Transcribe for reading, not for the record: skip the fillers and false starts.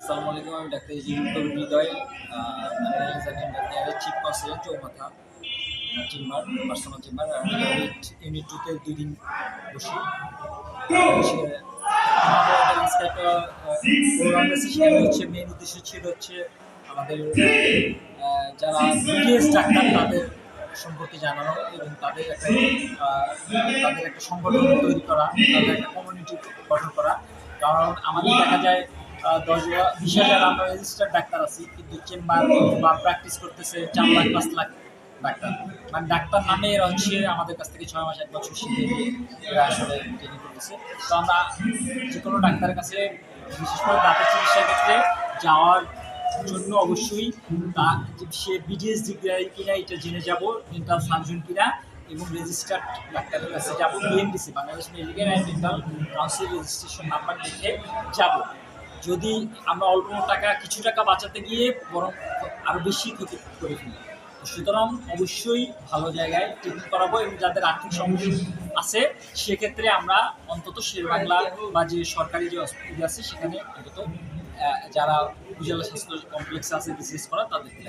আসসালামু আলাইকুম। আমি ডাক্তার ইজিমুল হৃদয়, ম্যানেজিং এর চিফ কনসালটেন্ট চৌমাথা। আমার চেম্বার, পার্সোনাল চেম্বার। আমি ইউনিট 2 তে ২ দিন বসি। হচ্ছে আমাদের আজকে একটা প্রোগ্রাম আছে, সেখানে হচ্ছে মেইন উদ্দেশ্য ছিল হচ্ছে আমাদের যারা বিডিএস ডাক্তার তাদের সম্পর্কে জানানো এবং তাদের একটা সংগঠন তৈরি করা, তাদের একটা কমিউনিটি গঠন করা। কারণ আমাদের দেখা যায় ১০-২০ হাজার আমরা রেজিস্টার্ড ডাক্তার আছি, কিন্তু চেম্বার বা প্র্যাকটিস করতেছে ৪ লাখ ৫ লাখ ডাক্তার। মানে ডাক্তার নামে এরা হচ্ছে আমাদের কাছ থেকে ৬ মাস ১ বছর শিখে নিয়ে এরা আসলে ট্রেনিং করতেছে। তো আমরা যে কোনো ডাক্তারের কাছে, বিশেষ করে দাঁতের চিকিৎসার ক্ষেত্রে যাওয়ার জন্য অবশ্যই সে বিডিএস ডিগ্রি কিনা এটা জেনে যাব, ডেন্টাল সার্জন কিনা, এবং রেজিস্টার্ড ডাক্তারের কাছে যাব। BMDC, Bangladesh medical and dental council registration number দেখে যাব। যদি আমরা অল্প টাকা, কিছু টাকা বাঁচাতে গিয়ে বরং আরও বেশি ক্ষতি করে ফেলি, সুতরাং অবশ্যই ভালো জায়গায় ট্রিটমেন্ট করাবো। এবং যাদের আর্থিক সমস্যা আছে সেক্ষেত্রে আমরা অন্তত শেরবাংলা বা যে সরকারি যে হসপিটাল আছে সেখানে অন্তত যারা উপজেলা স্বাস্থ্য কমপ্লেক্সে আছে বিসিএস করা তাদেরকে